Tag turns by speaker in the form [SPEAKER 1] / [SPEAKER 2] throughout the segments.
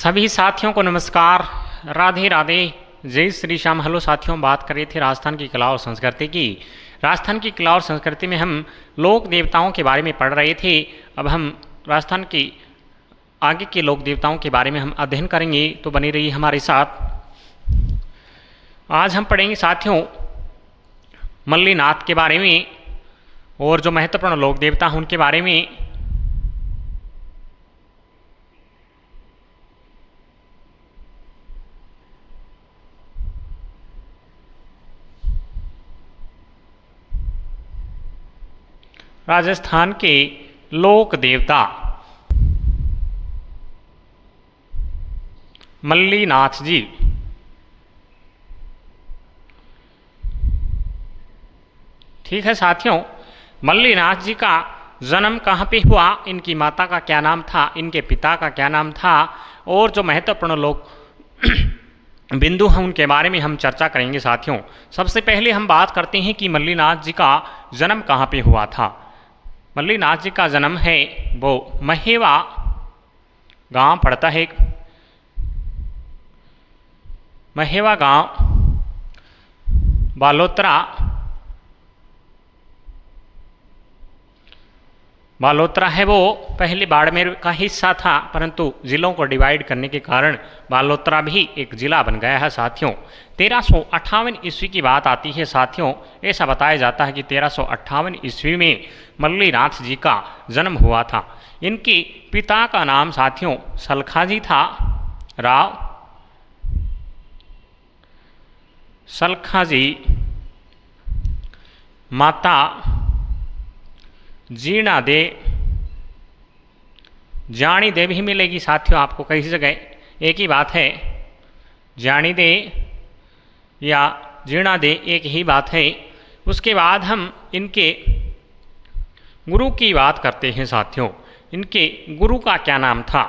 [SPEAKER 1] सभी साथियों को नमस्कार, राधे राधे, जय श्री श्याम। हेलो साथियों, बात कर रहे थे राजस्थान की कला और संस्कृति की। राजस्थान की कला और संस्कृति में हम लोक देवताओं के बारे में पढ़ रहे थे। अब हम राजस्थान की आगे के लोक देवताओं के बारे में हम अध्ययन करेंगे, तो बने रहिए हमारे साथ। आज हम पढ़ेंगे साथियों मल्लीनाथ के बारे में और जो महत्वपूर्ण लोक देवता हैं उनके बारे में। राजस्थान के लोक देवता मल्लीनाथ जी। ठीक है साथियों, मल्लीनाथ जी का जन्म कहाँ पे हुआ, इनकी माता का क्या नाम था, इनके पिता का क्या नाम था, और जो महत्वपूर्ण लोक बिंदु हैं उनके बारे में हम चर्चा करेंगे साथियों। सबसे पहले हम बात करते हैं कि मल्लीनाथ जी का जन्म कहाँ पे हुआ था। मल्लीनाथ जी का जन्म है वो महेवा गांव पड़ता है, महेवा गांव बालोतरा है। वो पहले बाड़मेर का हिस्सा था, परंतु जिलों को डिवाइड करने के कारण बालोतरा भी एक जिला बन गया है साथियों। 1358 ईस्वी की बात आती है साथियों। ऐसा बताया जाता है कि 1358 ईस्वी में मल्लीनाथ जी का जन्म हुआ था। इनके पिता का नाम साथियों सलखाजी था, राव सलखाजी। माता जीणा दे, जानी दे भी मिलेगी साथियों आपको कई जगह, एक ही बात है, जानी दे या जीणा दे एक ही बात है। उसके बाद हम इनके गुरु की बात करते हैं साथियों। इनके गुरु का क्या नाम था?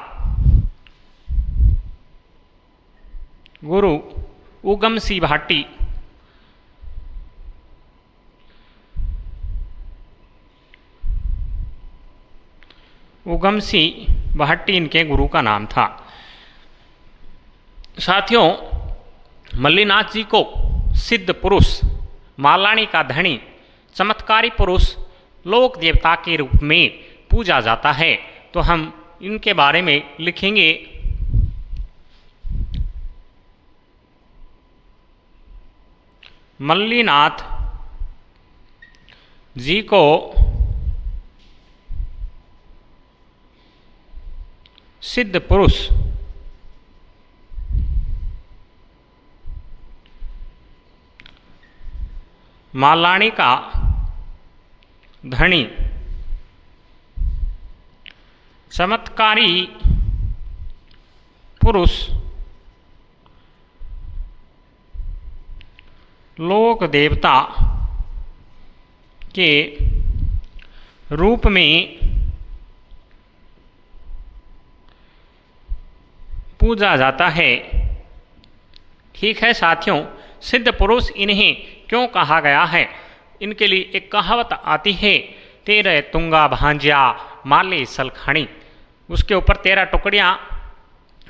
[SPEAKER 1] गुरु उगमसी भाटी। उगमसी भाटी इनके गुरु का नाम था साथियों। मल्लीनाथ जी को सिद्ध पुरुष, मालानी का धनी, चमत्कारी पुरुष, लोक देवता के रूप में पूजा जाता है। तो हम इनके बारे में लिखेंगे। मल्लीनाथ जी को सिद्ध पुरुष, मालानी का धनी, चमत्कारी पुरुष, लोक देवता के रूप में पूजा जाता है। ठीक है साथियों, सिद्ध पुरुष इन्हें क्यों कहा गया है? इनके लिए एक कहावत आती है, 13 तुंगा भांजिया माले सलखानी। उसके ऊपर 13 टुकड़ियाँ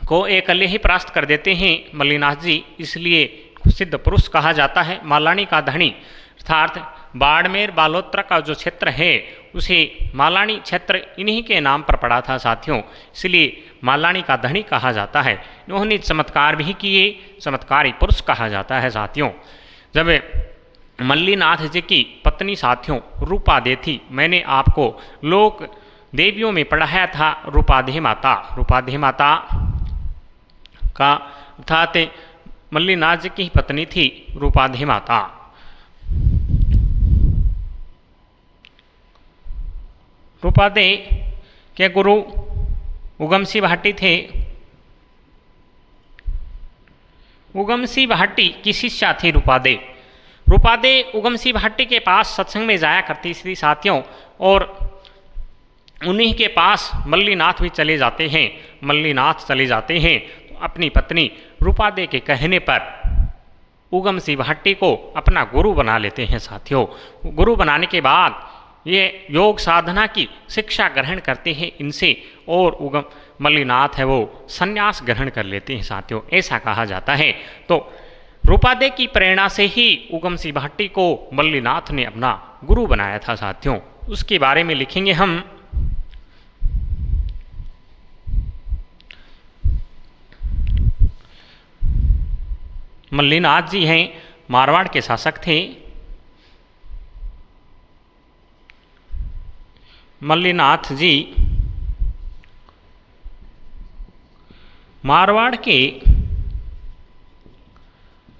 [SPEAKER 1] को एकल्ले ही परास्त कर देते हैं मल्लीनाथ जी, इसलिए सिद्ध पुरुष कहा जाता है। मालानी का धनी अर्थात बाड़मेर बालोतरा का जो क्षेत्र है उसे मालानी क्षेत्र इन्हीं के नाम पर पड़ा था साथियों, इसलिए मालानी का धनी कहा जाता है। इन्होंने चमत्कार भी किए, चमत्कारी पुरुष कहा जाता है साथियों। जब मल्लीनाथ जी की पत्नी साथियों रूपादे थी, मैंने आपको लोक देवियों में पढ़ाया था रूपाधे माता। रूपाधे माता का अर्थात मल्लीनाथ जी की पत्नी थी रूपाधे माता। रूपादे के गुरु उगमसी भाटी थे। उगमसी भाटी की शिष्या थी रूपादे। रूपादे उगमसी भाटी के पास सत्संग में जाया करती थी साथियों, और उन्हीं के पास मल्लीनाथ भी चले जाते हैं। मल्लीनाथ चले जाते हैं तो अपनी पत्नी रूपादे के कहने पर उगमसी भाटी को अपना गुरु बना लेते हैं साथियों। गुरु बनाने के बाद ये योग साधना की शिक्षा ग्रहण करते हैं इनसे, और मल्लिनाथ है वो संन्यास ग्रहण कर लेते हैं साथियों, ऐसा कहा जाता है। तो रूपादे की प्रेरणा से ही उगम सिंह भाटी को मल्लिनाथ ने अपना गुरु बनाया था साथियों, उसके बारे में लिखेंगे हम। मल्लिनाथ जी हैं मारवाड़ के शासक थे। मल्लिनाथ जी मारवाड़ के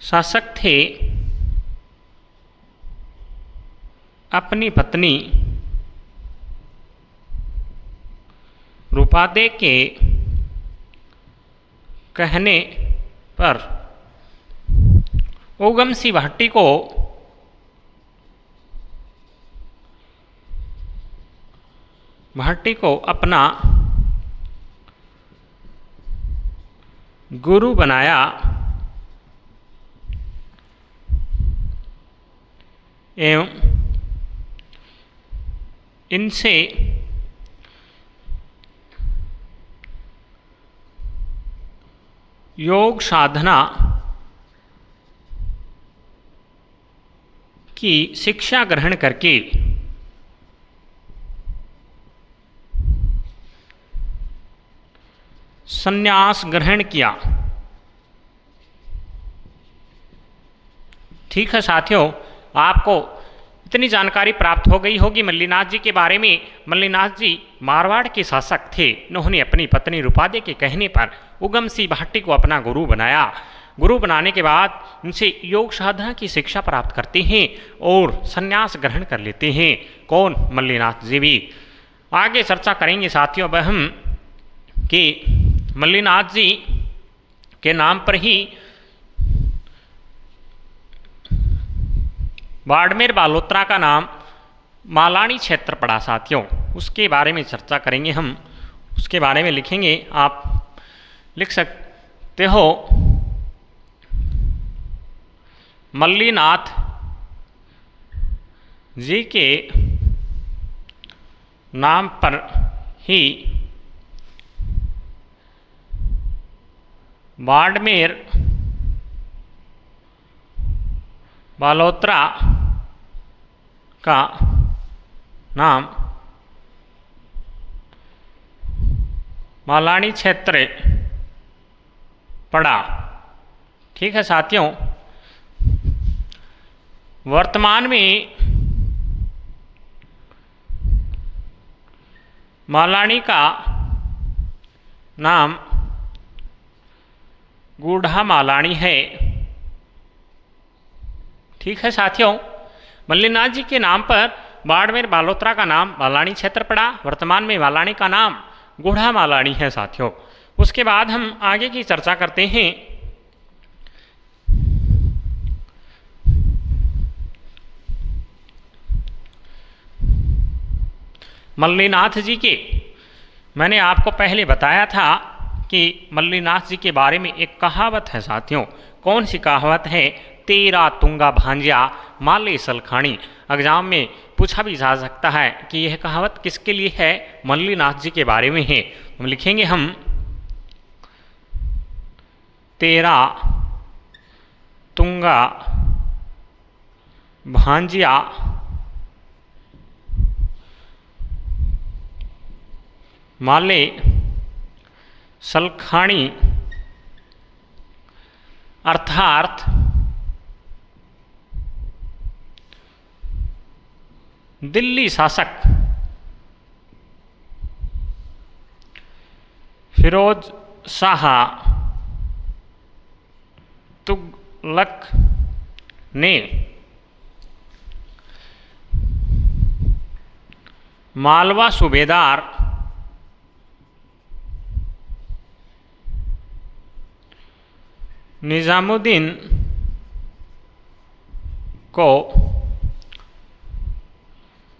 [SPEAKER 1] शासक थे। अपनी पत्नी रूपादे के कहने पर उगम सिंह भाटी को अपना गुरु बनाया एवं इनसे योग साधना की शिक्षा ग्रहण करके संन्यास ग्रहण किया। ठीक है साथियों, आपको इतनी जानकारी प्राप्त हो गई होगी मल्लिनाथ जी के बारे में। मल्लिनाथ जी मारवाड़ के शासक थे। इन्होंने अपनी पत्नी रूपादे के कहने पर उगम सिंह भाटी को अपना गुरु बनाया। गुरु बनाने के बाद उनसे योग साधना की शिक्षा प्राप्त करते हैं और संन्यास ग्रहण कर लेते हैं। कौन? मल्लिनाथ जी भी। आगे चर्चा करेंगे साथियों अब हम कि मल्लिनाथ जी के नाम पर ही बाड़मेर बालोतरा का नाम मालानी क्षेत्र पड़ा साथियों, उसके बारे में चर्चा करेंगे हम। उसके बारे में लिखेंगे, आप लिख सकते हो मल्लिनाथ जी के नाम पर ही बाड़मेर बालोतरा का नाम मालानी क्षेत्र पड़ा। ठीक है साथियों, वर्तमान में मालानी का नाम गूढ़ा मालानी है। ठीक है साथियों, मल्लिनाथ जी के नाम पर बाड़मेर बालोतरा का नाम मालानी क्षेत्र पड़ा। वर्तमान में मालानी का नाम गूढ़ा मालानी है साथियों। उसके बाद हम आगे की चर्चा करते हैं। मल्लिनाथ जी के, मैंने आपको पहले बताया था कि मल्लिनाथ जी के बारे में एक कहावत है साथियों। कौन सी कहावत है? तेरा तुंगा भांजिया माले सलखानी। एग्जाम में पूछा भी जा सकता है कि यह कहावत किसके लिए है? मल्लिनाथ जी के बारे में है। हम लिखेंगे हम तेरा तुंगा भांजिया माले सलखानी, अर्थात दिल्ली शासक फिरोज शाह तुगलक ने मालवा सूबेदार निजामुद्दीन को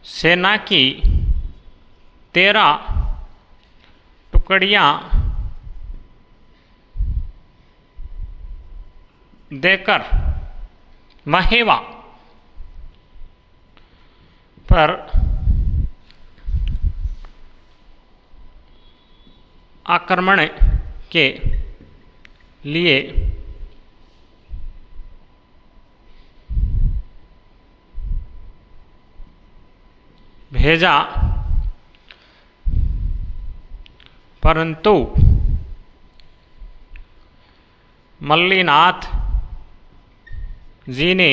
[SPEAKER 1] सेना की 13 टुकड़ियां देकर महेवा पर आक्रमण के लिए भेजा, परंतु मल्लीनाथ जी ने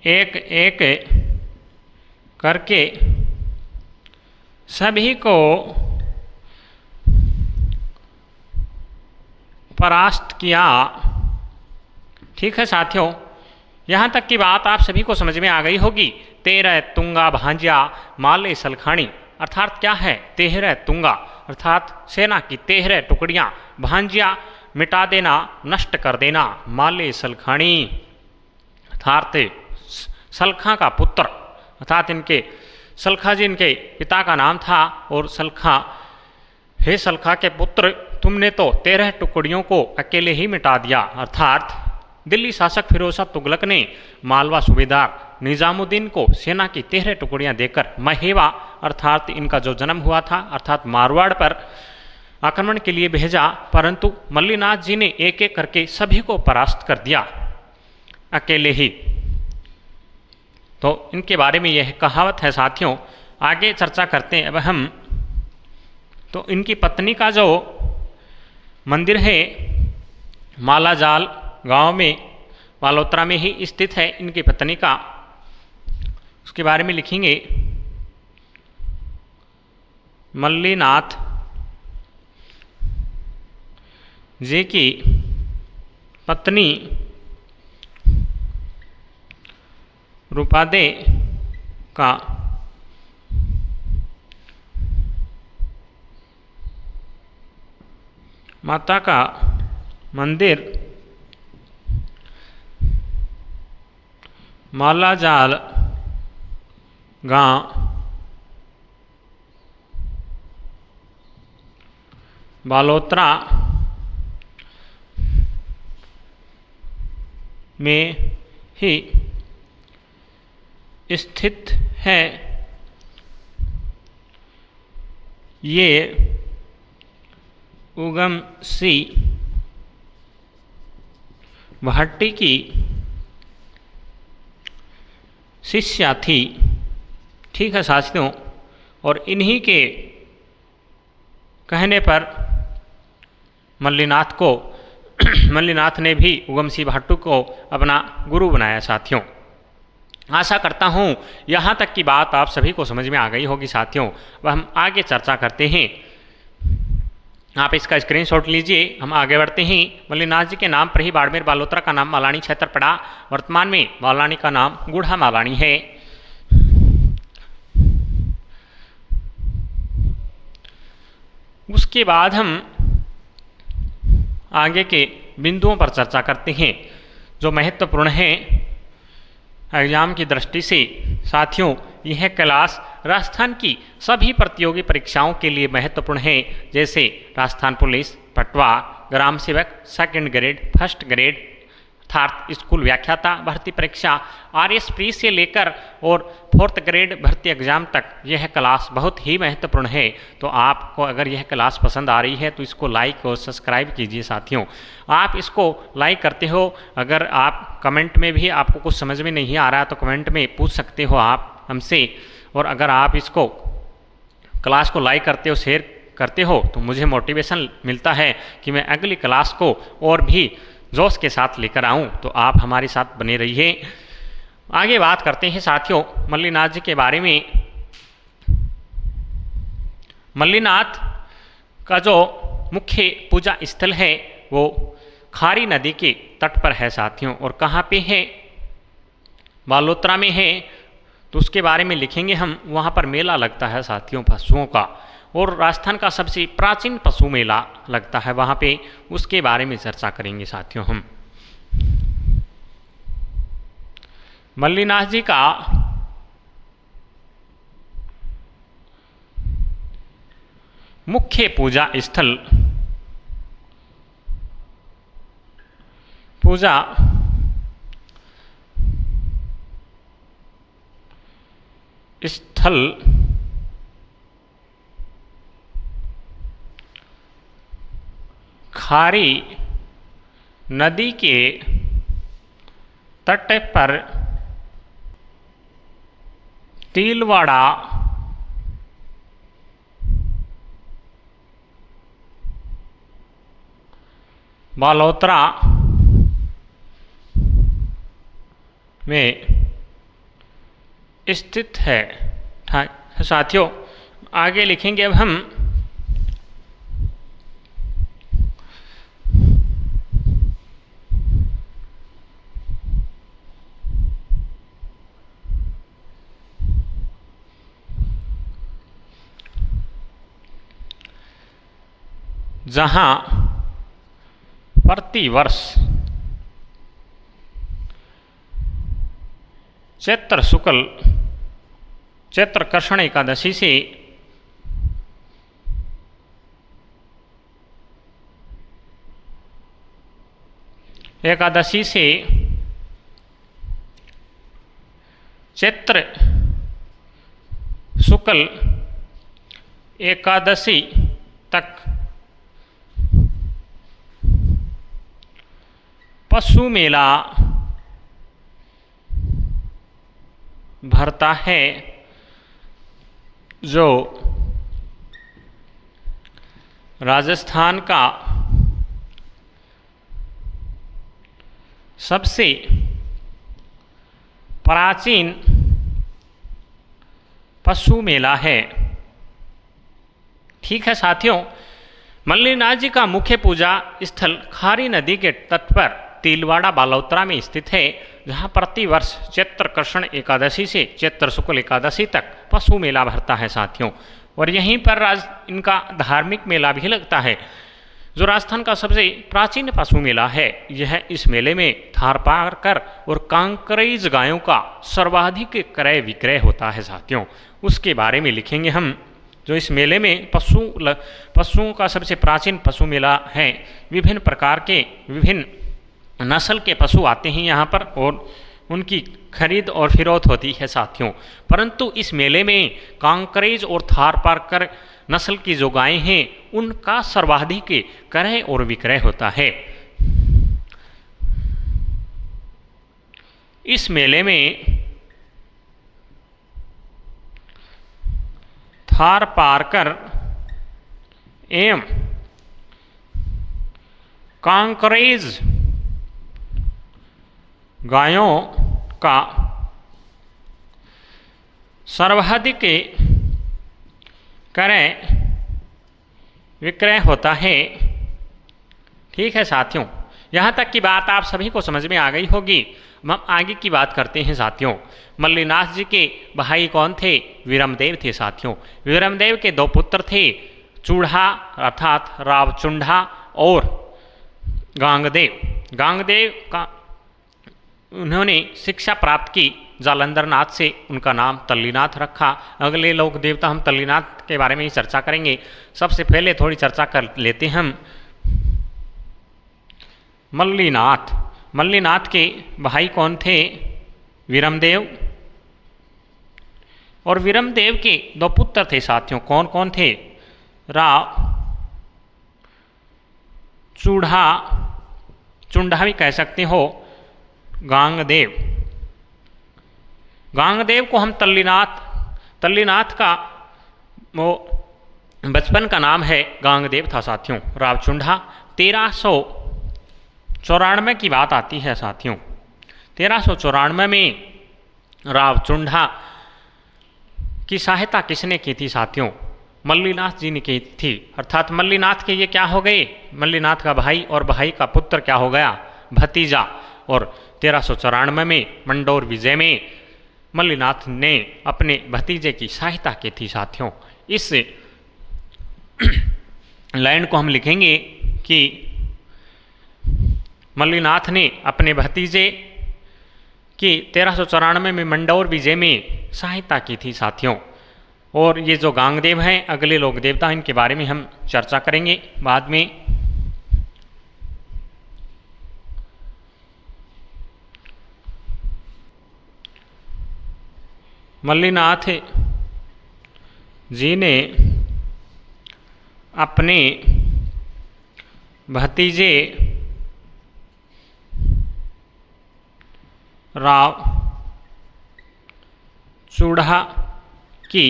[SPEAKER 1] एक एक करके सभी को परास्त किया। ठीक है साथियों, यहाँ तक की बात आप सभी को समझ में आ गई होगी। 13 तुंगा भांजिया माले सलखाणी, अर्थात क्या है 13 तुंगा, अर्थात सेना की 13 टुकड़ियाँ, भांजिया मिटा देना, नष्ट कर देना, माले सलखाणी अर्थात सलखा का पुत्र, अर्थात इनके सलखा जी इनके पिता का नाम था। और सलखा, हे सलखा के पुत्र, तुमने तो 13 टुकड़ियों को अकेले ही मिटा दिया। अर्थात दिल्ली शासक फिरोज शाह तुगलक ने मालवा सूबेदार निजामुद्दीन को सेना की 13 टुकड़ियां देकर महेवा, अर्थात इनका जो जन्म हुआ था, अर्थात मारवाड़ पर आक्रमण के लिए भेजा, परंतु मल्लीनाथ जी ने एक एक करके सभी को परास्त कर दिया अकेले ही। तो इनके बारे में यह कहावत है साथियों। आगे चर्चा करते हैं अब हम। तो इनकी पत्नी का जो मंदिर है मालाजाल गांव में, बालोतरा में ही स्थित है इनकी पत्नी का, उसके बारे में लिखेंगे। मल्लीनाथ जी की पत्नी रूपादे का माता का मंदिर मालाजाल गांव बालोतरा में ही स्थित है। ये उगम सी भाटी की शिष्या थी। ठीक है साथियों, और इन्हीं के कहने पर मल्लीनाथ को मल्लीनाथ ने भी उगम सिंह भाटू को अपना गुरु बनाया। साथियों, आशा करता हूँ यहाँ तक की बात आप सभी को समझ में आ गई होगी। साथियों, वह हम आगे चर्चा करते हैं। आप इसका स्क्रीनशॉट लीजिए, हम आगे बढ़ते हैं। मल्लीनाथ जी के नाम पर ही बाड़मेर बालोतरा का नाम मालानी क्षेत्र पड़ा। वर्तमान में मालानी का नाम गूढ़ा मालानी है। उसके बाद हम आगे के बिंदुओं पर चर्चा करते हैं जो महत्वपूर्ण हैं एग्जाम की दृष्टि से। साथियों, यह क्लास राजस्थान की सभी प्रतियोगी परीक्षाओं के लिए महत्वपूर्ण है, जैसे राजस्थान पुलिस, पटवा, ग्राम सेवक, सेकंड ग्रेड, फर्स्ट ग्रेड, अर्थात स्कूल व्याख्याता भर्ती परीक्षा, RSP से लेकर और 4th ग्रेड भर्ती एग्जाम तक यह क्लास बहुत ही महत्वपूर्ण है। तो आपको अगर यह क्लास पसंद आ रही है तो इसको लाइक और सब्सक्राइब कीजिए। साथियों, आप इसको लाइक करते हो, अगर आप कमेंट में भी आपको कुछ समझ में नहीं आ रहा तो कमेंट में पूछ सकते हो आप हमसे। और अगर आप इसको क्लास को लाइक करते हो, शेयर करते हो, तो मुझे मोटिवेशन मिलता है कि मैं अगली क्लास को और भी जोश के साथ लेकर आऊं। तो आप हमारे साथ बने रहिए। आगे बात करते हैं साथियों मल्लीनाथ जी के बारे में। मल्लीनाथ का जो मुख्य पूजा स्थल है वो खारी नदी के तट पर है साथियों। और कहाँ पे है? बालोतरा में है। तो उसके बारे में लिखेंगे हम। वहाँ पर मेला लगता है साथियों पशुओं का, और राजस्थान का सबसे प्राचीन पशु मेला लगता है वहाँ पे। उसके बारे में चर्चा करेंगे साथियों हम। मल्लीनाथ जी का मुख्य पूजा स्थल, पूजा स्थल खारी नदी के तट पर तिलवाड़ा बालोतरा में स्थित है। साथियों, आगे लिखेंगे अब हम जहां प्रतिवर्ष चैत्र कृष्ण एकादशी से चैत्र शुक्ल एकादशी तक पशु मेला भरता है, जो राजस्थान का सबसे प्राचीन पशु मेला है। ठीक है साथियों, मल्लीनाथ जी का मुख्य पूजा स्थल खारी नदी के तट पर तिलवाड़ा बालोतरा में स्थित है, जहाँ प्रतिवर्ष चैत्र कृष्ण एकादशी से चैत्र शुक्ल एकादशी तक पशु मेला भरता है साथियों। और यहीं पर इनका धार्मिक मेला भी लगता है, जो राजस्थान का सबसे प्राचीन पशु मेला है। यह इस मेले में थारपारकर और कांकरेज गायों का सर्वाधिक क्रय विक्रय होता है साथियों। उसके बारे में लिखेंगे हम, जो इस मेले में पशुओं का सबसे प्राचीन पशु मेला है। विभिन्न प्रकार के विभिन्न नस्ल के पशु आते हैं यहाँ पर और उनकी खरीद और फिरौत होती है साथियों। परंतु इस मेले में कांकरेज और थारपारकर नस्ल की जो गायें हैं, उनका सर्वाधिक क्रय और विक्रय होता है। इस मेले में थारपारकर एवं कांकरेज गायों का सर्वाधिक क्रय विक्रय होता है। ठीक है साथियों, यहाँ तक की बात आप सभी को समझ में आ गई होगी। हम आगे की बात करते हैं साथियों। मल्लीनाथ जी के भाई कौन थे? वीरमदेव थे साथियों। वीरमदेव के दो पुत्र थे, चूढ़ा अर्थात रावचुंडा और गांगदेव। गांगदेव का उन्होंने शिक्षा प्राप्त की जालंधर नाथ से, उनका नाम तल्लीनाथ रखा। अगले लोक देवता हम तल्लीनाथ के बारे में ही चर्चा करेंगे। सबसे पहले थोड़ी चर्चा कर लेते हम मल्लीनाथ। मल्लीनाथ के भाई कौन थे? वीरमदेव। और वीरमदेव के दो पुत्र थे साथियों। कौन कौन थे? राव चूढ़ा भी कह सकते हो, गांगदेव। गांगदेव को हम तल्लीनाथ का वो बचपन का नाम है गांगदेव था साथियों। रावचुंडा 1394 की बात आती है साथियों। 1394 में रावचुंडा की सहायता किसने की थी साथियों? मल्लीनाथ जी ने की थी। अर्थात मल्लीनाथ के ये क्या हो गए? मल्लीनाथ का भाई और भाई का पुत्र क्या हो गया? भतीजा। और 1394 में मंडोर विजय में मल्लीनाथ ने अपने भतीजे की सहायता की थी साथियों। इस लाइन को हम लिखेंगे कि मल्लीनाथ ने अपने भतीजे की 1394 में मंडौर विजय में सहायता की थी साथियों। और ये जो गांगदेव हैं, अगले लोक देवता, इनके बारे में हम चर्चा करेंगे बाद में। मल्लीनाथ जी ने अपने भतीजे राव चूढ़ा की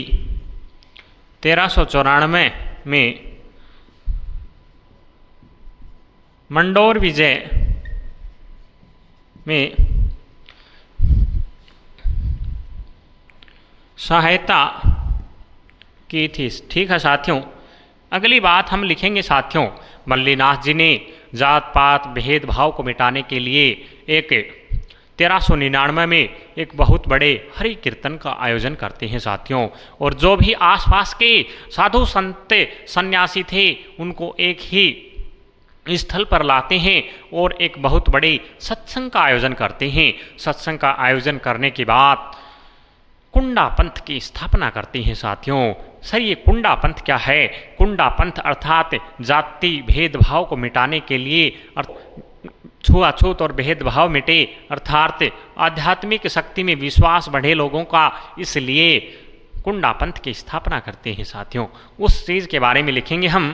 [SPEAKER 1] 1394 में मंडोर विजय में सहायता की थी। ठीक है साथियों, अगली बात हम लिखेंगे साथियों, मल्लीनाथ जी ने जात पात भेदभाव को मिटाने के लिए एक 1399 में एक बहुत बड़े हरि कीर्तन का आयोजन करते हैं साथियों। और जो भी आसपास के साधु संत सन्यासी थे उनको एक ही स्थल पर लाते हैं और एक बहुत बड़े सत्संग का आयोजन करते हैं। सत्संग का आयोजन करने के बाद कुंडा पंथ की स्थापना करते हैं साथियों। सर ये कुंडा पंथ क्या है? कुंडा पंथ अर्थात जाति भेदभाव को मिटाने के लिए, छुआछूत और भेदभाव मिटे अर्थात आध्यात्मिक शक्ति में विश्वास बढ़े लोगों का, इसलिए कुंडा पंथ की स्थापना करते हैं साथियों। उस चीज़ के बारे में लिखेंगे हम।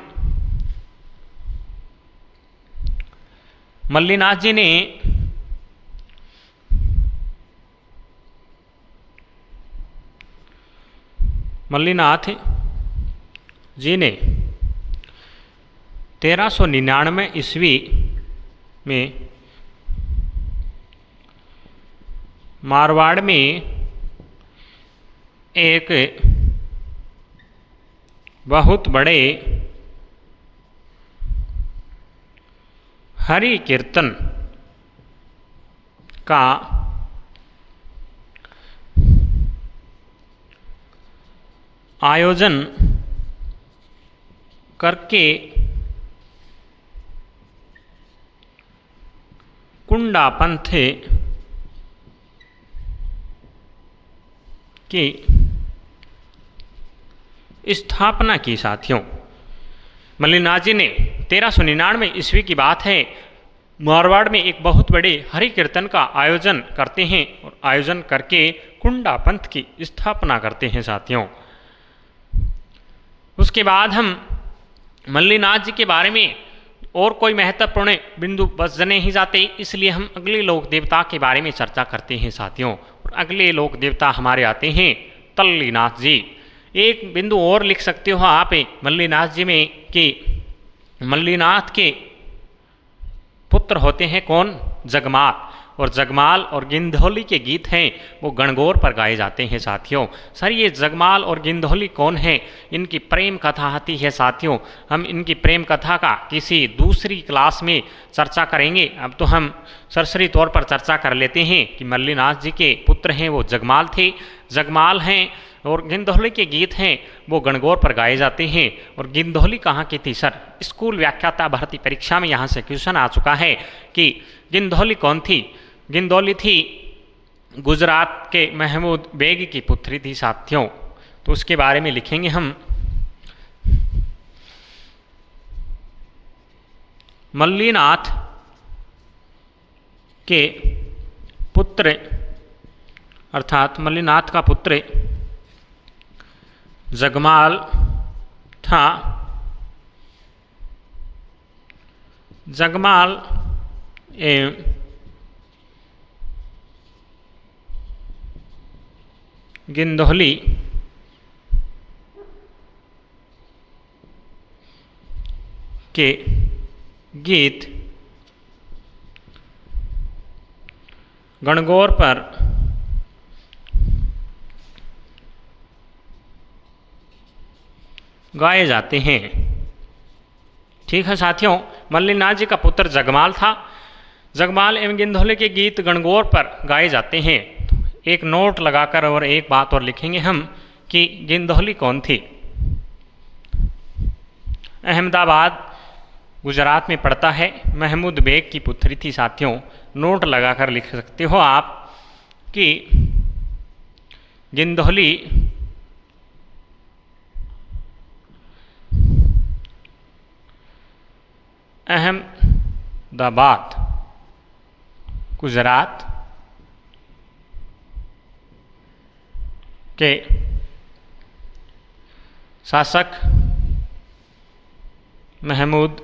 [SPEAKER 1] मल्लीनाथ जी ने मल्लीनाथ जी ने 1399 ईस्वी में मारवाड़ में एक बहुत बड़े हरि कीर्तन का आयोजन करके कुंडा पंथ की स्थापना की साथियों। मल्लीनाथ जी ने 1399 ईस्वी की बात है, मारवाड़ में एक बहुत बड़े हरि कीर्तन का आयोजन करते हैं और आयोजन करके कुंडा पंथ की स्थापना करते हैं साथियों। उसके बाद हम मल्लीनाथ जी के बारे में और कोई महत्वपूर्ण बिंदु बच नहीं जाते, इसलिए हम अगले लोक देवता के बारे में चर्चा करते हैं साथियों। और अगले लोक देवता हमारे आते हैं तल्लीनाथ जी। एक बिंदु और लिख सकते हो आप मल्लीनाथ जी में कि मल्लीनाथ के पुत्र होते हैं कौन? जगमाल। और जगमाल और गिंधौली के गीत हैं वो गणगौर पर गाए जाते हैं साथियों। सर ये जगमाल और गिंधौली कौन है? इनकी प्रेम कथा आती है साथियों। हम इनकी प्रेम कथा का किसी दूसरी क्लास में चर्चा करेंगे। अब तो हम सरसरी तौर पर चर्चा कर लेते हैं कि मल्लीनाथ जी के पुत्र हैं वो जगमाल थे, जगमाल हैं। और गिंधौली के गीत हैं वो गणगौर पर गाए जाते हैं। और गिंधौली कहाँ की थी? सर स्कूल व्याख्याता भर्ती परीक्षा में यहाँ से क्वेश्चन आ चुका है कि गिंधौली कौन थी? गिंधौली थी गुजरात के महमूद बेग की पुत्री थी साथियों। तो उसके बारे में लिखेंगे हम। मल्लीनाथ के पुत्र अर्थात मल्लीनाथ का पुत्र जगमाल था। जगमाल गिंधौली के गीत गणगौर पर गाए जाते हैं। ठीक है साथियों, मल्लीनाथ जी का पुत्र जगमाल था। जगमाल एवं गिंधौली के गीत गणगौर पर गाए जाते हैं। एक नोट लगाकर और एक बात और लिखेंगे हम कि गिंधौली कौन थी? अहमदाबाद गुजरात में पड़ता है, महमूद बेग की पुत्री थी साथियों। नोट लगाकर लिख सकते हो आप कि गिंधौली अहमदाबाद गुजरात के शासक महमूद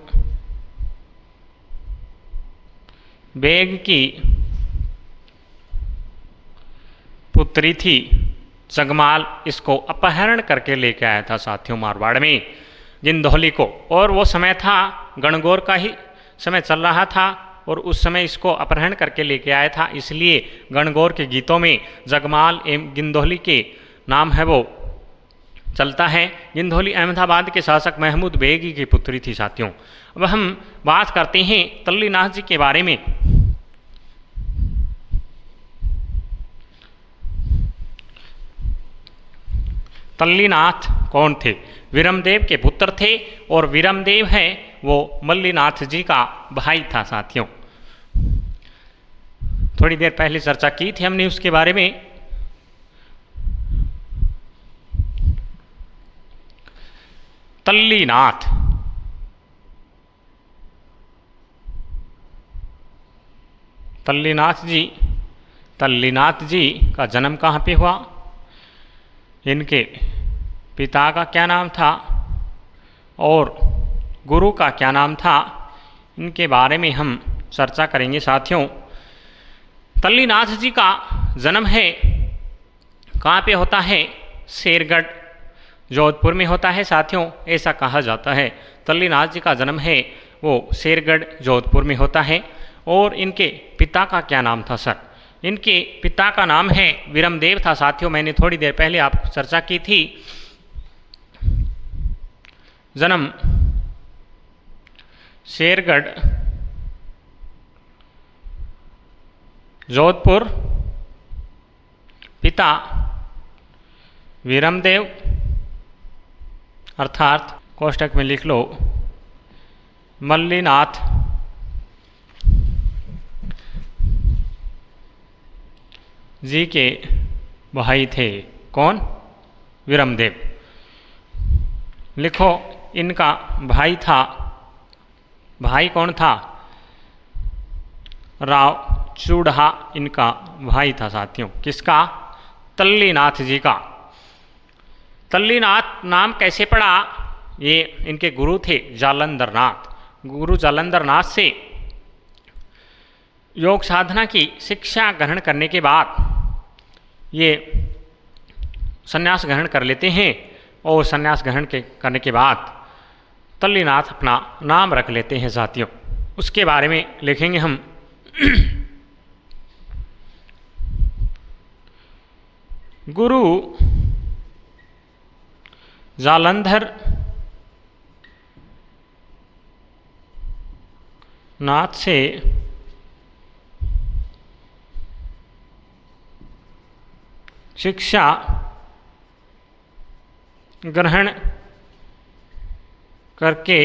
[SPEAKER 1] बेग की पुत्री थी जगमाल, इसको अपहरण करके लेके आया था साथियों मारवाड़ में गिंधौली को। और वो समय था गणगौर का ही समय चल रहा था और उस समय इसको अपहरण करके लेके आया था, इसलिए गणगौर के गीतों में जगमाल एवं गिंधौली के नाम है वो चलता है। गिंधौली अहमदाबाद के शासक महमूद बेग की पुत्री थी साथियों। अब हम बात करते हैं तल्लीनाथ जी के बारे में। तल्लीनाथ कौन थे? विरमदेव के पुत्र थे और विरमदेव है वो मल्लीनाथ जी का भाई था साथियों। थोड़ी देर पहले चर्चा की थी हमने उसके बारे में। तल्लीनाथ तल्लीनाथ जी का जन्म कहाँ पे हुआ, इनके पिता का क्या नाम था और गुरु का क्या नाम था, इनके बारे में हम चर्चा करेंगे साथियों। तल्लीनाथ जी का जन्म है कहाँ पे होता है? शेरगढ़ जोधपुर में होता है साथियों, ऐसा कहा जाता है। तल्लीनाथ जी का जन्म है वो शेरगढ़ जोधपुर में होता है। और इनके पिता का क्या नाम था सर? इनके पिता का नाम है विरमदेव था साथियों, मैंने थोड़ी देर पहले आपको चर्चा की थी। जन्म शेरगढ़ जोधपुर, पिता विरमदेव, अर्थात कोष्टक में लिख लो मल्लीनाथ जी के भाई थे। कौन? विरमदेव। लिखो इनका भाई था, भाई कौन था? राव चूढ़ा इनका भाई था साथियों। किसका? तल्लीनाथ जी का। तल्लीनाथ नाम कैसे पड़ा? ये इनके गुरु थे जालंधर नाथ। गुरु जालंधर नाथ से योग साधना की शिक्षा ग्रहण करने के बाद ये संन्यास ग्रहण कर लेते हैं और संन्यास ग्रहण करने के बाद तल्लीनाथ अपना नाम रख लेते हैं साथियों। उसके बारे में लिखेंगे हम। गुरु जालंधर नाथ से शिक्षा ग्रहण करके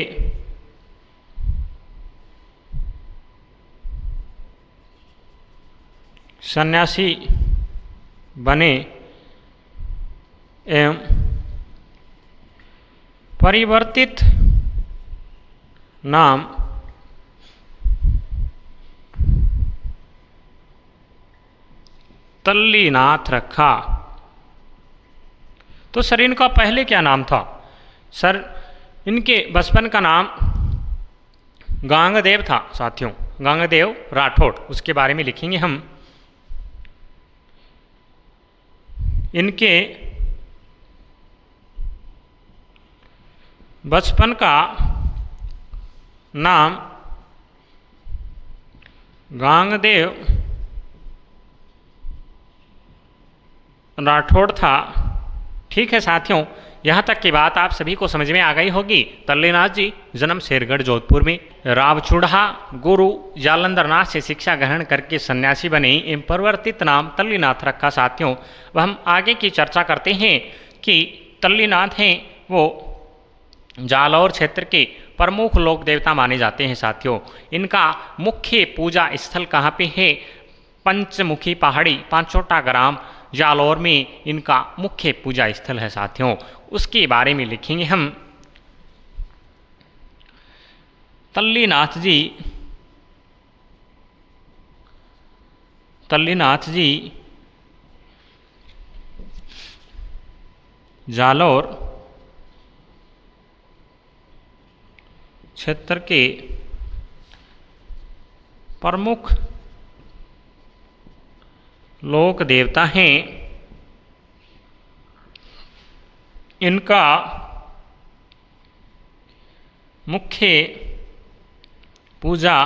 [SPEAKER 1] सन्यासी बने एवं परिवर्तित नाम तल्लीनाथ रखा। तो सर इनका पहले क्या नाम था? सर इनके बचपन का नाम गांगदेव था साथियों, गांगदेव राठौड़। उसके बारे में लिखेंगे हम। इनके बचपन का नाम गांगदेव राठौड़ था। ठीक है साथियों, यहाँ तक की बात आप सभी को समझ में आ गई होगी। तल्लीनाथ जी जन्म शेरगढ़ जोधपुर में, रावचूढ़ा गुरु जालंधर नाथ से शिक्षा ग्रहण करके सन्यासी बने एवं परिवर्तित नाम तल्लीनाथ रखा साथियों। वह हम आगे की चर्चा करते हैं कि तल्लीनाथ हैं वो जालौर क्षेत्र के प्रमुख लोक देवता माने जाते हैं साथियों। इनका मुख्य पूजा स्थल कहाँ पे है? पंचमुखी पहाड़ी पांचोटा ग्राम जालौर में इनका मुख्य पूजा स्थल है साथियों। उसके बारे में लिखेंगे हम। तल्लीनाथ जी जालौर क्षेत्र के प्रमुख लोक देवता हैं, इनका मुख्य पूजा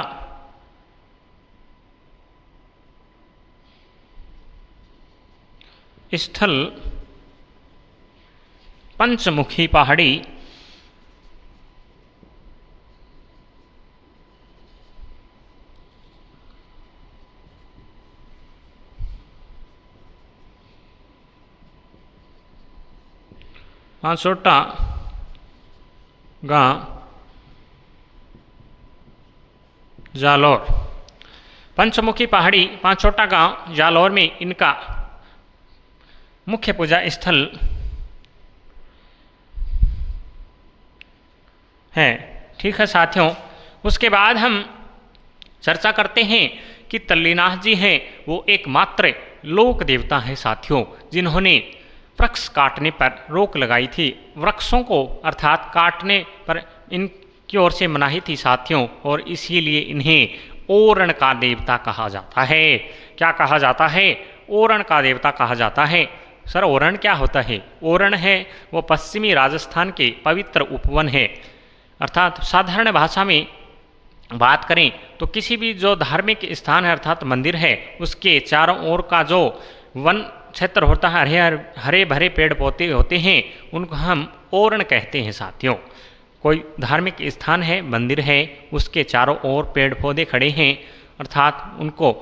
[SPEAKER 1] स्थल पंचमुखी पहाड़ी पांचोटा गांव जालौर। पंचमुखी पहाड़ी पांचोटा गांव जालौर में इनका मुख्य पूजा स्थल है। ठीक है साथियों, उसके बाद हम चर्चा करते हैं कि तल्लीनाथ जी हैं वो एकमात्र लोक देवता हैं साथियों, जिन्होंने वृक्ष काटने पर रोक लगाई थी। वृक्षों को अर्थात काटने पर इनकी ओर से मनाही थी साथियों, और इसीलिए इन्हें ओरण का देवता कहा जाता है। क्या कहा जाता है? ओरण का देवता कहा जाता है। सर ओरण क्या होता है? ओरण है वो पश्चिमी राजस्थान के पवित्र उपवन है। अर्थात साधारण भाषा में बात करें तो किसी भी जो धार्मिक स्थान है अर्थात मंदिर है, उसके चारों ओर का जो वन क्षेत्र होता है, हरे भरे पेड़ पौधे होते हैं, उनको हम ओरण कहते हैं साथियों। कोई धार्मिक स्थान है, मंदिर है, उसके चारों ओर पेड़ पौधे खड़े हैं, अर्थात उनको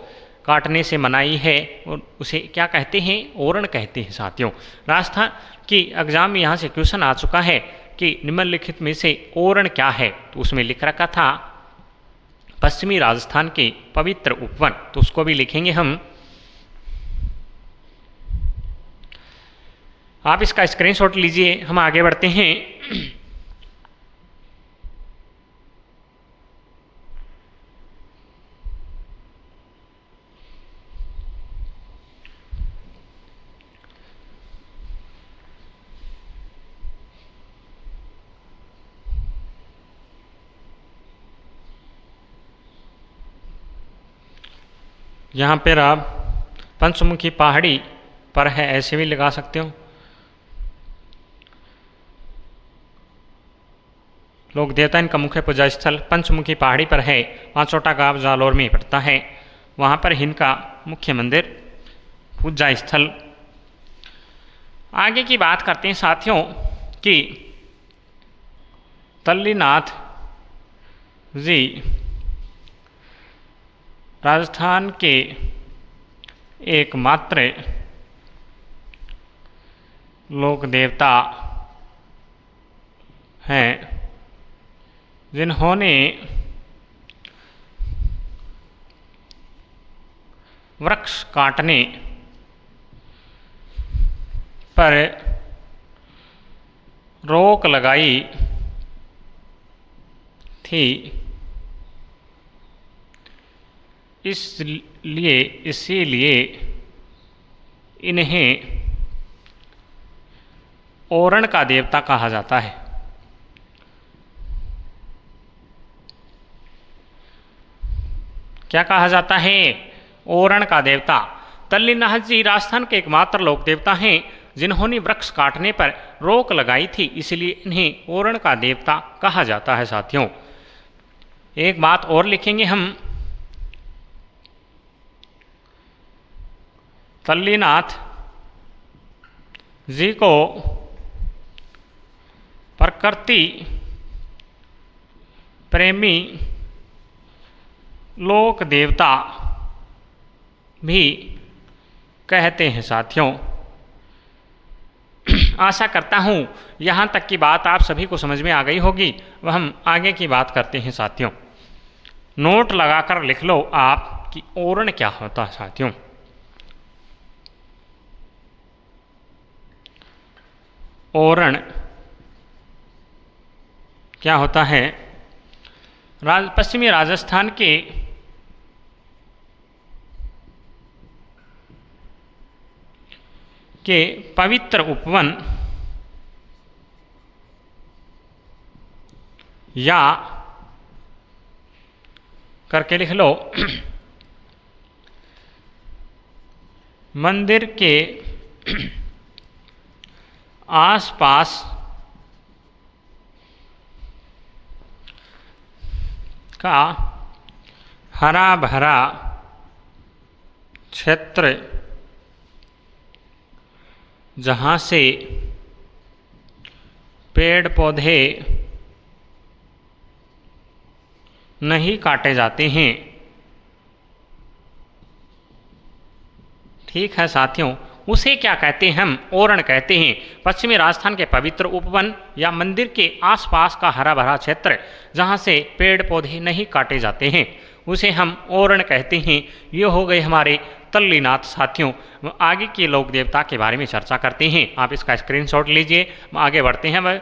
[SPEAKER 1] काटने से मनाही है, और उसे क्या कहते हैं? ओरण कहते हैं साथियों। राजस्थान की एग्जाम में यहाँ से क्वेश्चन आ चुका है कि निम्नलिखित में से ओरण क्या है, तो उसमें लिख रखा था पश्चिमी राजस्थान के पवित्र उपवन, तो उसको भी लिखेंगे हम। आप इसका स्क्रीनशॉट लीजिए, हम आगे बढ़ते हैं। यहाँ पर आप पंचमुखी पहाड़ी पर है ऐसे भी लगा सकते हो। लोक देवता इनका मुख्य पूजा स्थल पंचमुखी पहाड़ी पर है, पांचोटा गांव जालौर में पड़ता है। वहाँ पर इनका मुख्य मंदिर पूजा स्थल। आगे की बात करते हैं साथियों कि तल्लीनाथ जी राजस्थान के एकमात्र लोक देवता हैं, जिन्होंने वृक्ष काटने पर रोक लगाई थी। इसीलिए इन्हें ओरण का देवता कहा जाता है। क्या कहा जाता है? ओरण का देवता। तल्लीनाथ जी राजस्थान के एकमात्र लोक देवता हैं, जिन्होंने वृक्ष काटने पर रोक लगाई थी, इसलिए इन्हें ओरण का देवता कहा जाता है साथियों। एक बात और लिखेंगे हम, तल्लीनाथ जी को प्रकृति प्रेमी लोक देवता भी कहते हैं साथियों। आशा करता हूँ यहाँ तक की बात आप सभी को समझ में आ गई होगी। वह हम आगे की बात करते हैं साथियों। नोट लगाकर लिख लो आप कि ओरण क्या होता है साथियों। ओरण क्या होता है? पश्चिमी राजस्थान के पवित्र उपवन या करके लिख लो। मंदिर के आसपास का हरा भरा क्षेत्र जहाँ से पेड़ पौधे नहीं काटे जाते हैं। ठीक है साथियों, उसे क्या कहते हैं? हम ओरण कहते हैं। पश्चिमी राजस्थान के पवित्र उपवन या मंदिर के आसपास का हरा भरा क्षेत्र जहाँ से पेड़ पौधे नहीं काटे जाते हैं उसे हम ओरण कहते हैं। ये हो गए हमारे तल्लीनाथ साथियों। आगे के लोक देवता के बारे में चर्चा करते हैं। आप इसका स्क्रीनशॉट लीजिए, आगे बढ़ते हैं। वह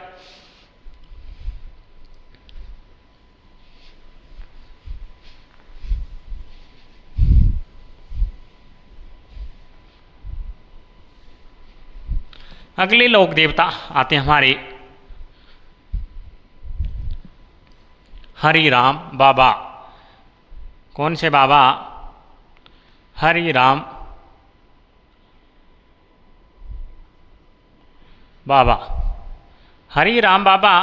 [SPEAKER 1] अगले लोक देवता आते हैं हमारे हरिराम बाबा। कौन से बाबा? हरिराम बाबा। हरिराम बाबा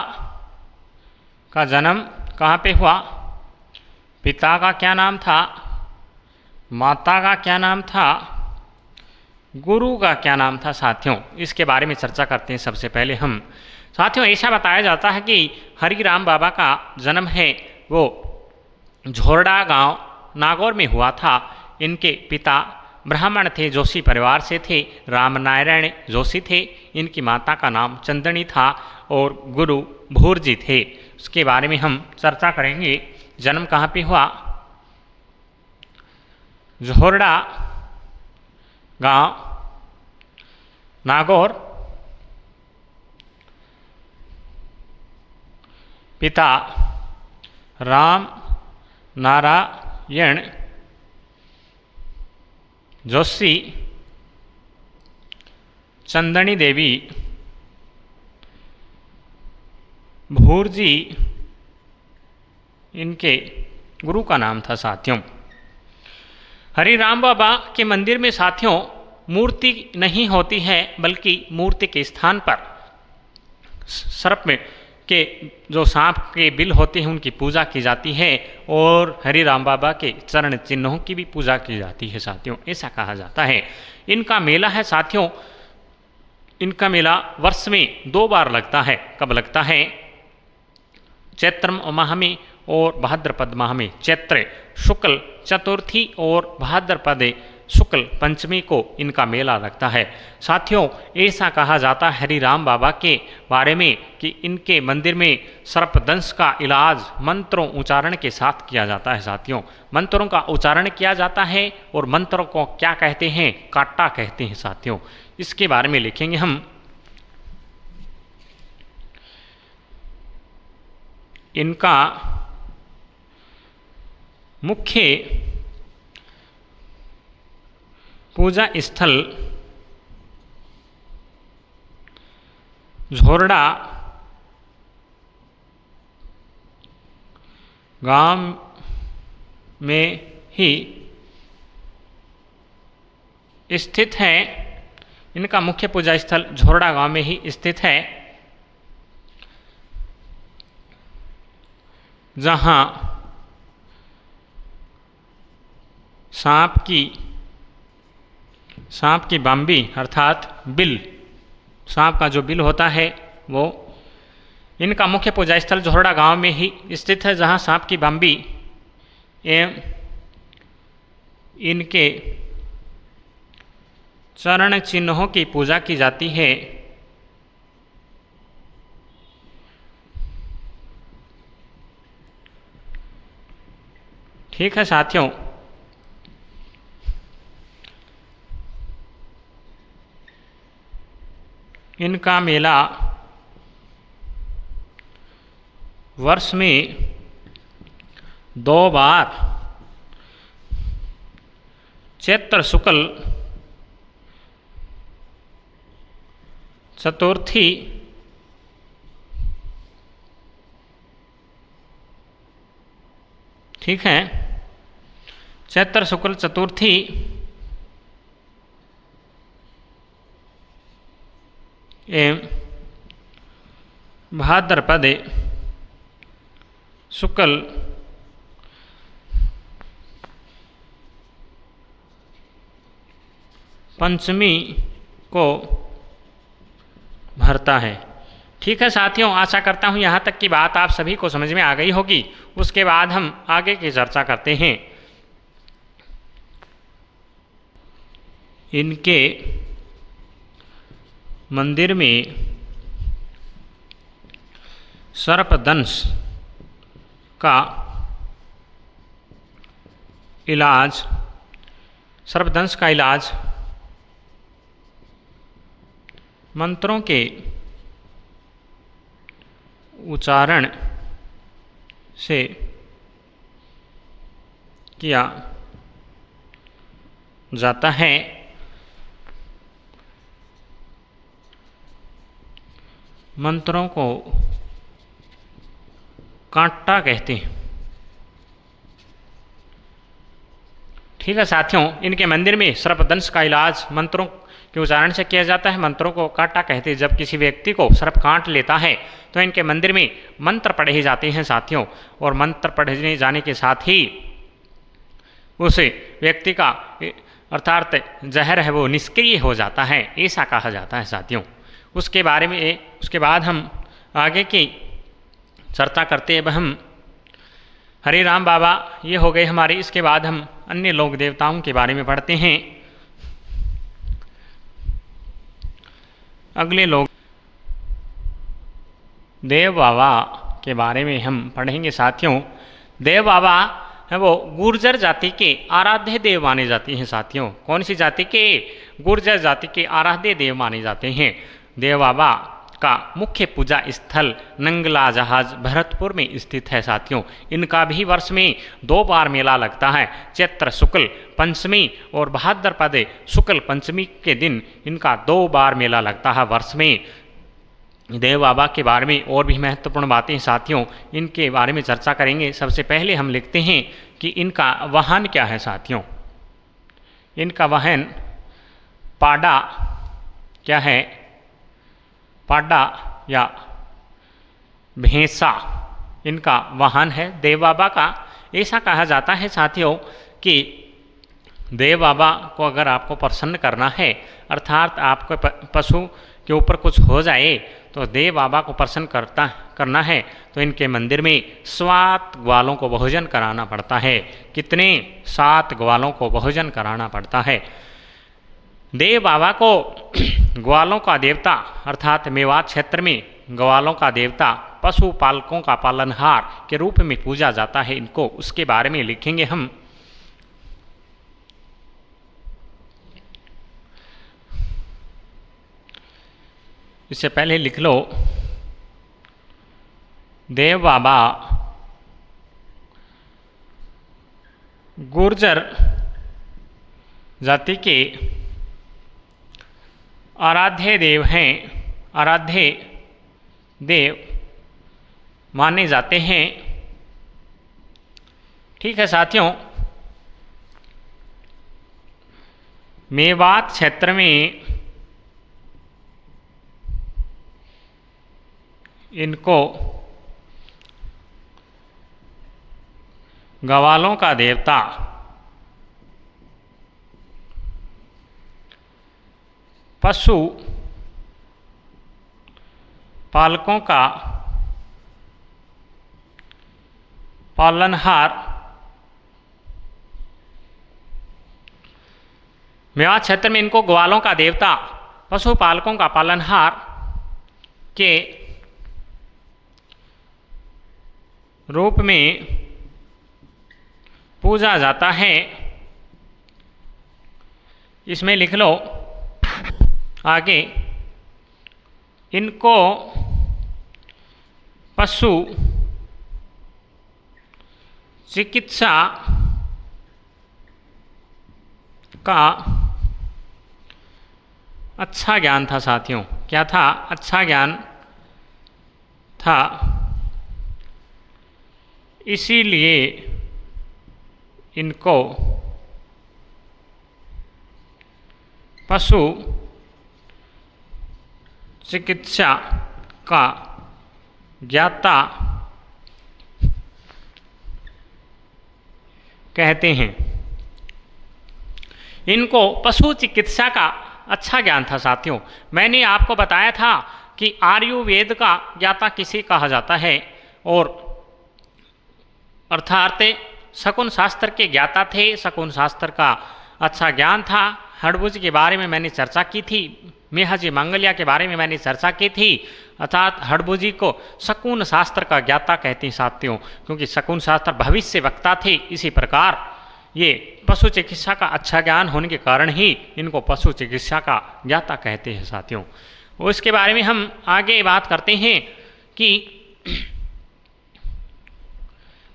[SPEAKER 1] का जन्म कहाँ पे हुआ? पिता का क्या नाम था? माता का क्या नाम था? गुरु का क्या नाम था? साथियों, इसके बारे में चर्चा करते हैं। सबसे पहले हम साथियों, ऐसा बताया जाता है कि हरिराम बाबा का जन्म है वो झोरडा गांव नागौर में हुआ था। इनके पिता ब्राह्मण थे, जोशी परिवार से थे, रामनारायण जोशी थे। इनकी माता का नाम चंदनी था और गुरु भूरजी थे। उसके बारे में हम चर्चा करेंगे। जन्म कहाँ पे हुआ? झोरडा गांव नागौर। पिता राम नारायण जोशी, चंदनी देवी भूरजी इनके गुरु का नाम था। साथियों, हरिराम बाबा के मंदिर में साथियों मूर्ति नहीं होती है, बल्कि मूर्ति के स्थान पर सर्प में के जो सांप के बिल होते हैं उनकी पूजा की जाती है और हरिराम बाबा के चरण चिन्हों की भी पूजा की जाती है। साथियों, ऐसा कहा जाता है। इनका मेला है साथियों, इनका मेला वर्ष में 2 बार लगता है। कब लगता है? चैत्र माह में और भाद्रपद माह में। चैत्र शुक्ल चतुर्थी और भाद्रपद शुक्ल पंचमी को इनका मेला लगता है। साथियों, ऐसा कहा जाता है हरिराम बाबा के बारे में कि इनके मंदिर में सर्पदंश का इलाज मंत्रों उच्चारण के साथ किया जाता है। साथियों, मंत्रों का उच्चारण किया जाता है और मंत्रों को क्या कहते हैं? काटा कहते हैं। साथियों, इसके बारे में लिखेंगे हम। इनका मुख्य पूजा स्थल झोरडा गांव में ही स्थित है। इनका मुख्य पूजा स्थल झोरडा गांव में ही स्थित है, जहां सांप की बाम्बी अर्थात बिल, सांप का जो बिल होता है वो, इनका मुख्य पूजा स्थल झोरडा गांव में ही स्थित है, जहां सांप की बाम्बी एवं इनके चरण चिन्हों की पूजा की जाती है। ठीक है साथियों, इनका मेला वर्ष में 2 बार चैत्र शुक्ल चतुर्थी ठीक है चैत्र शुक्ल चतुर्थी एवं भाद्रपद शुक्ल पंचमी को भरता है। ठीक है साथियों, आशा करता हूँ यहाँ तक की बात आप सभी को समझ में आ गई होगी। उसके बाद हम आगे की चर्चा करते हैं। इनके मंदिर में सर्पदंश का इलाज मंत्रों के उच्चारण से किया जाता है। मंत्रों को कांटा कहते हैं। ठीक है साथियों, इनके मंदिर में सर्पदंश का इलाज मंत्रों के उच्चारण से किया जाता है। मंत्रों को कांटा कहते हैं। जब किसी व्यक्ति को सर्प काट लेता है तो इनके मंदिर में मंत्र पढ़े जाते हैं साथियों, और मंत्र पढ़ने जाने के साथ ही उस व्यक्ति का अर्थात जहर है वो निष्क्रिय हो जाता है, ऐसा कहा जाता है साथियों। उसके बाद हम आगे की चर्चा करते हैं। हम हरे राम बाबा ये हो गए हमारे। इसके बाद हम अन्य लोक देवताओं के बारे में पढ़ते हैं। अगले लोग देव बाबा के बारे में हम पढ़ेंगे साथियों। देव बाबा है वो गुर्जर जाति के आराध्य देव माने जाते हैं साथियों। कौन सी जाति के? गुर्जर जाति के आराध्य देव माने जाते हैं। देव बाबा का मुख्य पूजा स्थल नंगला जहाज भरतपुर में स्थित है साथियों। इनका भी वर्ष में 2 बार मेला लगता है। चैत्र शुक्ल पंचमी और भाद्रपद शुक्ल पंचमी के दिन इनका 2 बार मेला लगता है वर्ष में। देव बाबा के बारे में और भी महत्वपूर्ण बातें साथियों, इनके बारे में चर्चा करेंगे। सबसे पहले हम लिखते हैं कि इनका वाहन क्या है साथियों। इनका वाहन पाडा क्या है? पाडा या भैंसा इनका वाहन है देव बाबा का। ऐसा कहा जाता है साथियों कि देव बाबा को अगर आपको प्रसन्न करना है, अर्थात आपको पशु के ऊपर कुछ हो जाए तो देव बाबा को प्रसन्न करना है तो इनके मंदिर में 7 ग्वालों को भोजन कराना पड़ता है। कितने? 7 ग्वालों को भोजन कराना पड़ता है। देव बाबा को ग्वालों का देवता अर्थात मेवात क्षेत्र में ग्वालों का देवता पशु पालकों का पालनहार के रूप में पूजा जाता है इनको। उसके बारे में लिखेंगे हम। इससे पहले लिख लो देव बाबा गुर्जर जाति के आराध्य देव हैं, आराध्य देव माने जाते हैं। ठीक है साथियों, मेवात क्षेत्र में इनको ग्वालों का देवता पशु पालकों का पालनहार, मेवात क्षेत्र में इनको ग्वालों का देवता पशु पालकों का पालनहार के रूप में पूजा जाता है। इसमें लिख लो आगे, इनको पशु चिकित्सा का अच्छा ज्ञान था साथियों। क्या था? अच्छा ज्ञान था। इसीलिए इनको पशु चिकित्सा का ज्ञाता कहते हैं। इनको पशु चिकित्सा का अच्छा ज्ञान था साथियों। मैंने आपको बताया था कि आयुर्वेद का ज्ञाता किसे कहा जाता है, और अर्थात शकुन शास्त्र के ज्ञाता थे। शकुन शास्त्र का अच्छा ज्ञान था। हड़बुज के बारे में मैंने चर्चा की थी, मेहजी मंगलिया के बारे में मैंने चर्चा की थी। अर्थात हड़बुजी को शकुन शास्त्र का ज्ञाता कहते हैं साथियों, क्योंकि शकुन शास्त्र भविष्य वक्ता थे। इसी प्रकार ये पशु चिकित्सा का अच्छा ज्ञान होने के कारण ही इनको पशु चिकित्सा का ज्ञाता कहते हैं साथियों। उसके बारे में हम आगे बात करते हैं कि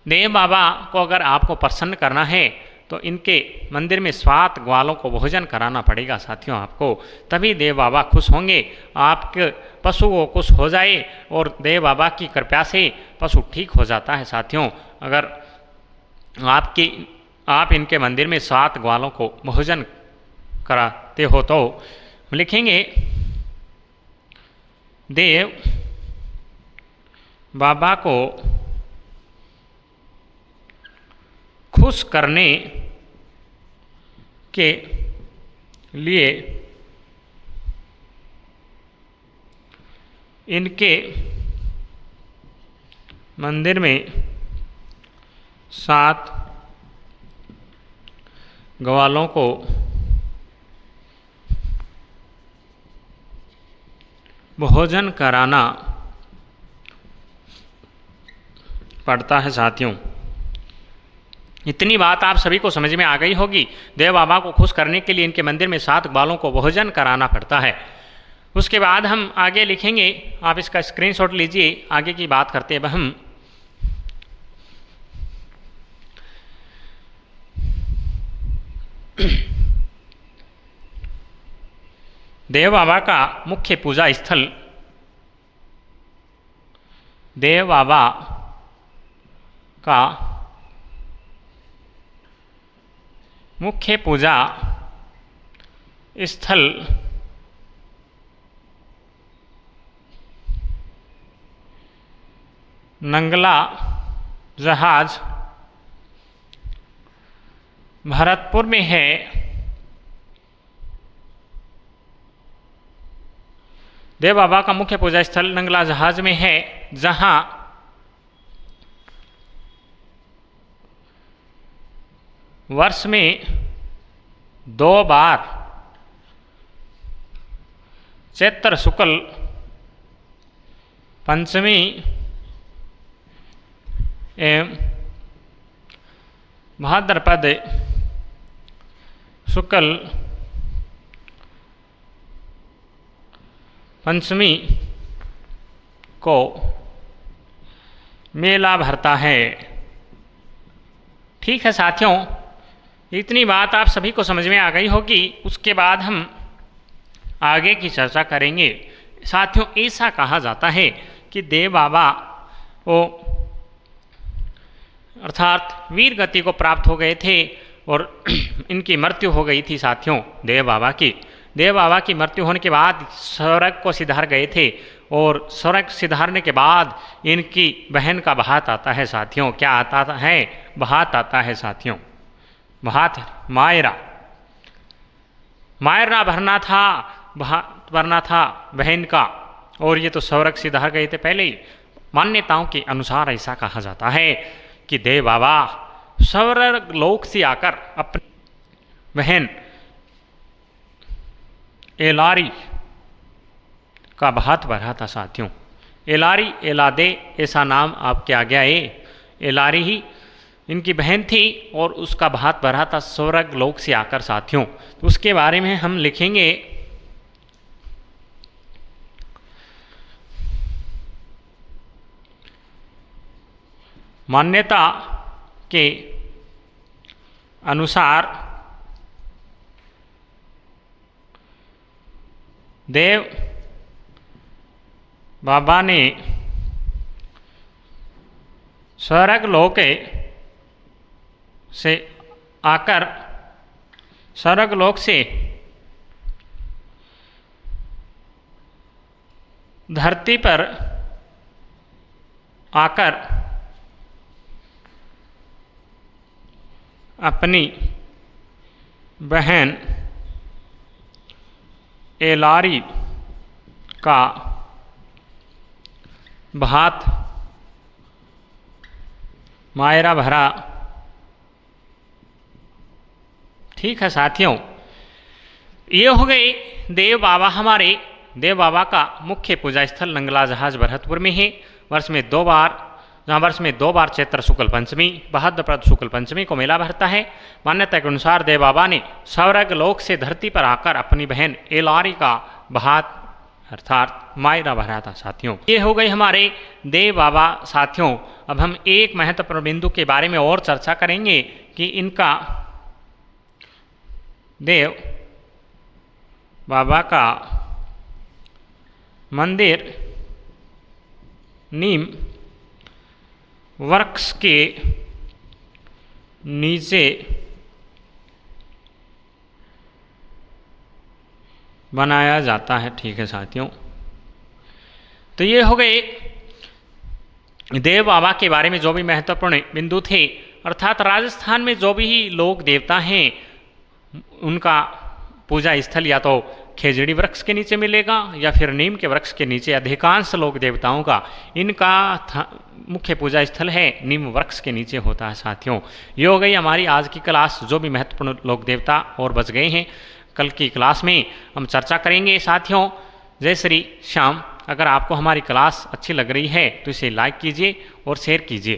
[SPEAKER 1] देव बाबा को अगर आपको प्रसन्न करना है तो इनके मंदिर में 7 ग्वालों को भोजन कराना पड़ेगा साथियों आपको, तभी देव बाबा खुश होंगे। आपके पशु को खुश हो जाए और देव बाबा की कृपा से पशु ठीक हो जाता है साथियों। अगर आप इनके मंदिर में 7 ग्वालों को भोजन कराते हो तो लिखेंगे, देव बाबा को खुश करने के लिए इनके मंदिर में 7 ग्वालों को भोजन कराना पड़ता है साथियों। इतनी बात आप सभी को समझ में आ गई होगी। देव बाबा को खुश करने के लिए इनके मंदिर में 7 ग्वालों को भोजन कराना पड़ता है। उसके बाद हम आगे लिखेंगे, आप इसका स्क्रीनशॉट लीजिए, आगे की बात करते हैं हम। देव बाबा का मुख्य पूजा स्थल, देव बाबा का मुख्य पूजा स्थल नंगला जहाज भरतपुर में है। देव बाबा का मुख्य पूजा स्थल नंगला जहाज में है, जहां वर्ष में 2 बार चैत्र शुक्ल पंचमी एवं भाद्रपद शुक्ल पंचमी को मेला भरता है। ठीक है साथियों, इतनी बात आप सभी को समझ में आ गई होगी। उसके बाद हम आगे की चर्चा करेंगे। साथियों, ऐसा कहा जाता है कि देव बाबा वो अर्थात वीर गति को प्राप्त हो गए थे और इनकी मृत्यु हो गई थी साथियों देव बाबा की। देव बाबा की मृत्यु होने के बाद स्वर्ग को सिधार गए थे, और स्वर्ग सिधारने के बाद इनकी बहन का भात आता है साथियों। क्या आता है? भात आता है साथियों। भात मायरा भरना था, भात भरना था बहन का, और ये तो स्वर्ग सिधार गए थे पहले ही। मान्यताओं के अनुसार ऐसा कहा जाता है कि देव बाबा स्वर्ग लोक से आकर अपनी बहन एलारी का भात भरा था साथियों। एलारी, एलादे ऐसा नाम आपके आ गया है। एलारी ही इनकी बहन थी और उसका भात भरा था स्वर्ग लोक से आकर साथियों। तो उसके बारे में हम लिखेंगे, मान्यता के अनुसार देव बाबा ने स्वर्ग लोक से आकर स्वर्ग लोक से धरती पर आकर अपनी बहन एलारी का भात मायरा भरा। ठीक है साथियों, ये हो गए देव बाबा। हमारे देव बाबा का मुख्य पूजा स्थल नंगला जहाज भरतपुर में है। वर्ष में दो बार चैत्र शुक्ल पंचमी, भाद्रपद शुक्ल पंचमी को मेला भरता है। मान्यता के अनुसार देव बाबा ने स्वर्ग लोक से धरती पर आकर अपनी बहन एलारी का भात अर्थात मायरा भरा था। साथियों, ये हो गई हमारे देव बाबा। साथियों, अब हम एक महत्वपूर्ण बिंदु के बारे में और चर्चा करेंगे कि इनका देव बाबा का मंदिर नीम वृक्ष के नीचे बनाया जाता है। ठीक है साथियों, तो ये हो गए देव बाबा के बारे में जो भी महत्वपूर्ण बिंदु थे। अर्थात राजस्थान में जो भी लोग देवता हैं उनका पूजा स्थल या तो खेजड़ी वृक्ष के नीचे मिलेगा या फिर नीम के वृक्ष के नीचे। अधिकांश लोग देवताओं का इनका मुख्य पूजा स्थल है नीम वृक्ष के नीचे होता है। साथियों, ये हो गई हमारी आज की क्लास। जो भी महत्वपूर्ण लोग देवता और बच गए हैं कल की क्लास में हम चर्चा करेंगे। साथियों, जय श्री श्याम। अगर आपको हमारी क्लास अच्छी लग रही है तो इसे लाइक कीजिए और शेयर कीजिए।